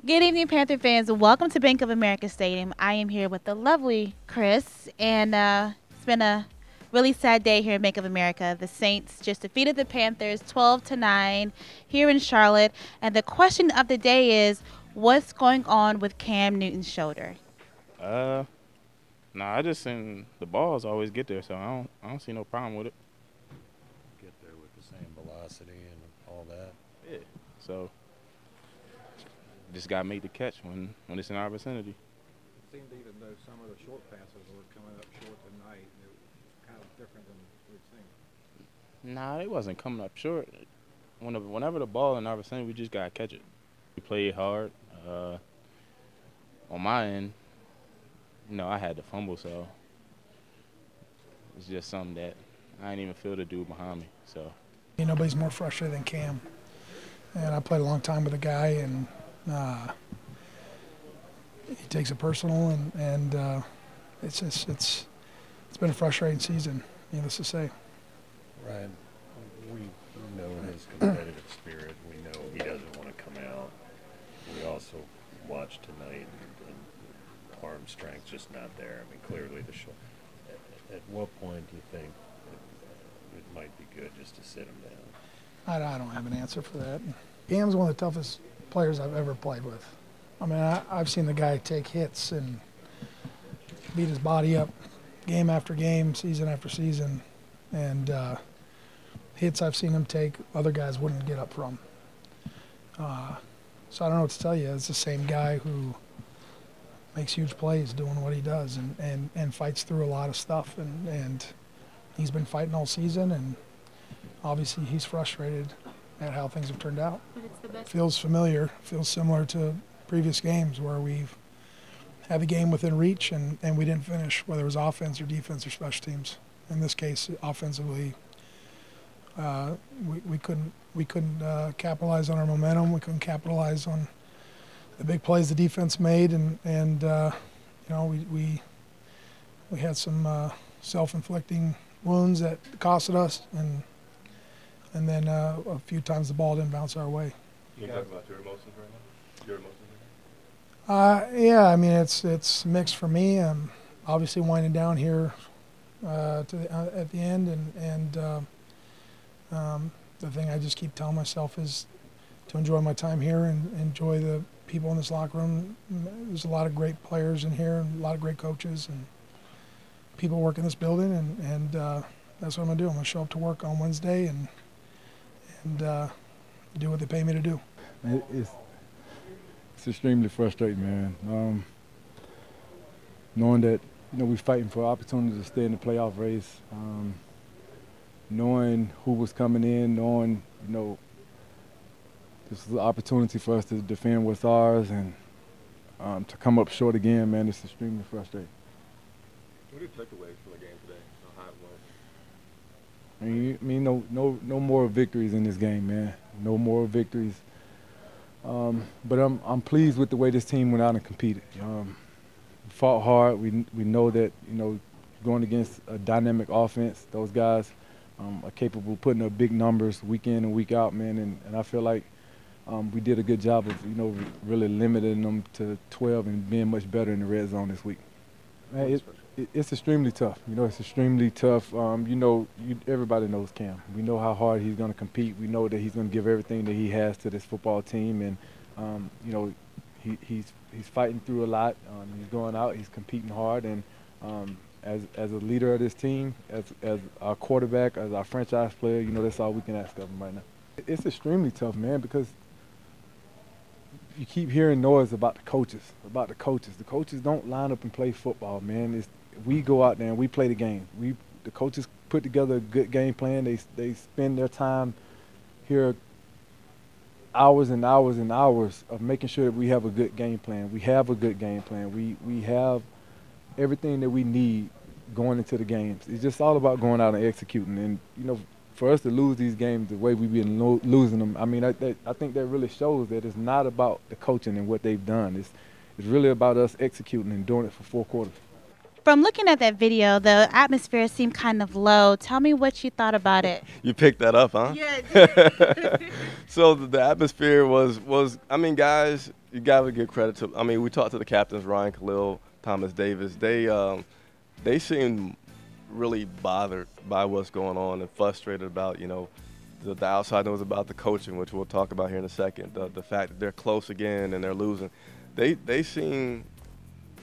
Good evening, Panther fans. Welcome to Bank of America Stadium. I am here with the lovely Chris, and it's been a really sad day here in Bank of America. The Saints just defeated the Panthers 12-9 here in Charlotte, and the question of the day is, what's going on with Cam Newton's shoulder? Uh, nah, I just seen the balls always get there, so I don't see no problem with it. Get there with the same velocity and all that. Yeah. So just gotta make the catch when it's in our vicinity. It seemed even though some of the short passes were coming up short tonight, it was kind of different than we've seen. Nah, they wasn't coming up short. Whenever the ball in our vicinity, we just gotta catch it. We played hard. On my end, I had to fumble, so it's just something that I didn't even feel the dude behind me. So nobody's more frustrated than Cam. And I played a long time with the guy, and he takes it personal, and it's been a frustrating season, needless to say. Right. We know his competitive spirit. We know he doesn't want to come out. We also watched tonight, and arm strength just not there. I mean, clearly the shoulder. At what point do you think it might be good just to sit him down? I don't have an answer for that. Cam's one of the toughest players I've ever played with. I mean, I've seen the guy take hits and beat his body up game after game, season after season, and hits I've seen him take other guys wouldn't get up from. So I don't know what to tell you. It's the same guy who makes huge plays doing what he does and fights through a lot of stuff, and he's been fighting all season, and obviously he's frustrated at how things have turned out. Feels familiar, feels similar to previous games where we've had the game within reach and we didn't finish, whether it was offense or defense or special teams. In this case, offensively, we couldn't capitalize on our momentum. We couldn't capitalize on the big plays the defense made, and we had some self-inflicting wounds that costed us, and then a few times the ball didn't bounce our way. Can you talk about your emotions right now? Your emotions Yeah, I mean it's mixed for me. I'm obviously winding down here at the end, and the thing I just keep telling myself is to enjoy my time here and enjoy the people in this locker room. There's a lot of great players in here, and a lot of great coaches and people work in this building, and that's what I'm gonna do. I'm gonna show up to work on Wednesday and do what they pay me to do. It's extremely frustrating, man. Knowing that we're fighting for opportunity to stay in the playoff race, knowing who was coming in, knowing this is an opportunity for us to defend what's ours, and to come up short again, man, it's extremely frustrating. What are your takeaways from the game today? How it went? I mean, no more victories in this game, man. No more victories. But I'm pleased with the way this team went out and competed. Fought hard. We know that going against a dynamic offense, those guys are capable of putting up big numbers week in and week out, man. And I feel like we did a good job of really limiting them to 12 and being much better in the red zone this week. Man, it's extremely tough. It's extremely tough. Everybody knows Cam. We know how hard he's going to compete. We know that he's going to give everything that he has to this football team, and he's fighting through a lot. He's going out. He's competing hard, and as a leader of this team, as our quarterback, as our franchise player, that's all we can ask of him right now. It's extremely tough, man, because you keep hearing noise about the coaches. The coaches don't line up and play football, man. We go out there and we play the game. The coaches put together a good game plan. They spend their time here hours and hours and hours of making sure that we have a good game plan. We have a good game plan. We have everything that we need going into the games. It's just all about going out and executing. And, for us to lose these games the way we've been losing them, I mean, I think that really shows that it's not about the coaching and what they've done. It's really about us executing and doing it for 4 quarters. from looking at that video, the atmosphere seemed kind of low. Tell me what you thought about it. You picked that up, huh? Yeah, it did. So the atmosphere was I mean, guys, you got to give credit to. I mean, we talked to the captains, Ryan, Kalil, Thomas Davis. They seemed really bothered by what's going on and frustrated about, you know, the outside noise about the coaching, which we'll talk about here in a second. The fact that they're close again and they're losing. They seem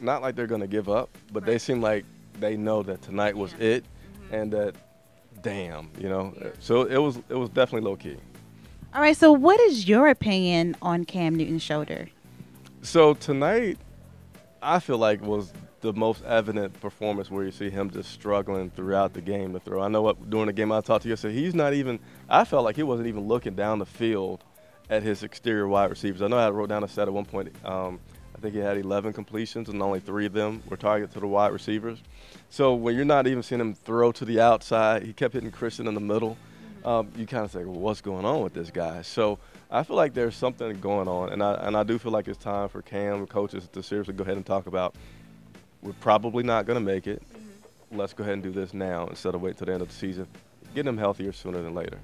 not like they're going to give up, but they seem like they know that tonight was it, and that, damn, you know. So it was definitely low key. All right, so what is your opinion on Cam Newton's shoulder? So tonight, I feel like was the most evident performance where you see him just struggling throughout the game to throw. I know during the game I talked to you, yesterday, he's not even. I felt like he wasn't even looking down the field at his exterior wide receivers. I know I wrote down a stat at one point. I think he had 11 completions, and only 3 of them were targeted to the wide receivers. So when you're not even seeing him throw to the outside, he kept hitting Christian in the middle. You kind of say, well, what's going on with this guy? So I feel like there's something going on, and I do feel like it's time for Cam and coaches to seriously go ahead and talk about, we're probably not going to make it. Let's go ahead and do this now instead of wait till the end of the season. Get him healthier sooner than later.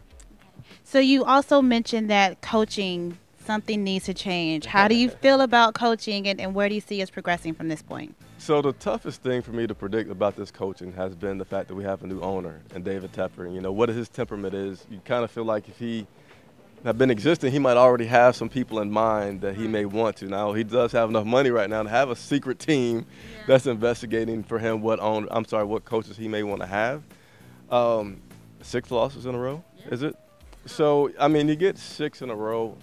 So you also mentioned that coaching, something needs to change. How do you feel about coaching, and where do you see us progressing from this point? So the toughest thing for me to predict about this coaching has been the fact that we have a new owner, and David Tepper. And, you know, what his temperament is, you kind of feel like if he had been existing, he might already have some people in mind that he may want to. Now, he does have enough money right now to have a secret team that's investigating for him what coaches he may want to have. 6 losses in a row, is it? So, I mean, you get 6 in a row,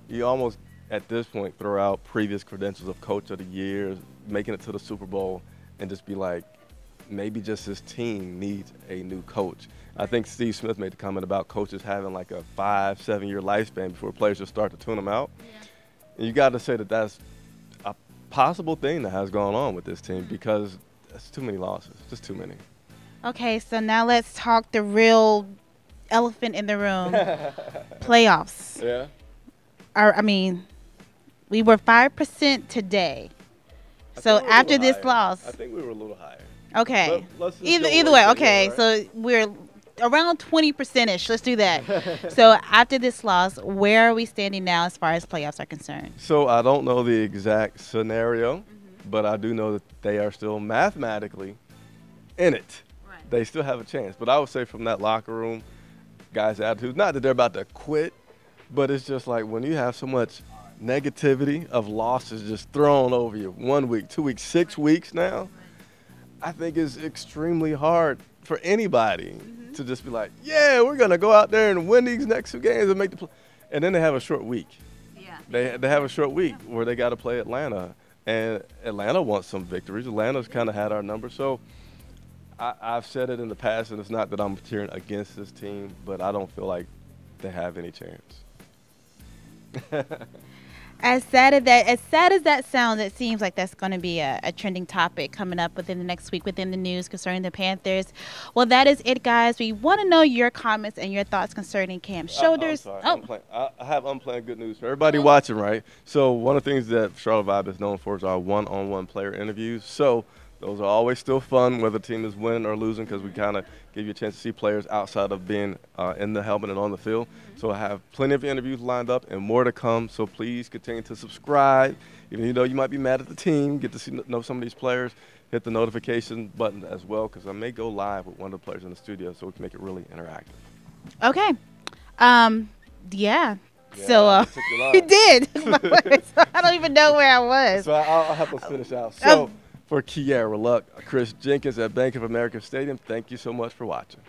you almost, at this point, throw out previous credentials of coach of the year, making it to the Super Bowl, and just be like, maybe just his team needs a new coach. I think Steve Smith made the comment about coaches having like a 5-7 year lifespan before players just start to tune them out. And you got to say that that's a possible thing that has gone on with this team, because that's too many losses, just too many. Okay, so now let's talk the real elephant in the room, playoffs. Yeah. I mean, we were 5% today. So after this loss, I think we were a little higher. okay. Let's just Either go way, right okay. there, right? So we're around 20%ish. Let's do that. So after this loss, where are we standing now as far as playoffs are concerned? So I don't know the exact scenario, but I do know that they are still mathematically in it. Right. They still have a chance. But I would say from that locker room, guys' attitude, not that they're about to quit, but it's just like when you have so much negativity of losses just thrown over you 1 week, 2 weeks, 6 weeks now, I think it's extremely hard for anybody to just be like, yeah, we're going to go out there and win these next 2 games and make the play. And then they have a short week. Yeah. They have a short week where they got to play Atlanta. And Atlanta wants some victories. Atlanta's kind of had our number. So I've said it in the past, and it's not that I'm cheering against this team, but I don't feel like they have any chance. As sad as that sounds, it seems like that's going to be a trending topic coming up within the next week within the news concerning the Panthers. Well, that is it, guys. We want to know your comments and your thoughts concerning Cam's shoulders. I'm sorry. I have unplanned good news for everybody watching, right? So one of the things that Charlotte Vibe is known for is our one-on-one player interviews. So those are always still fun, whether the team is winning or losing, because we kind of give you a chance to see players outside of being in the helmet and on the field. So I have plenty of interviews lined up and more to come. So please continue to subscribe. Even though you might be mad at the team, get to know some of these players. Hit the notification button as well, because I may go live with one of the players in the studio, so we can make it really interactive. Okay. Yeah. Yeah, So I took your line. you did. So I don't even know where I was. So I'll have to finish out. So for Kiara Luck, Chris Jenkins at Bank of America Stadium, thank you so much for watching.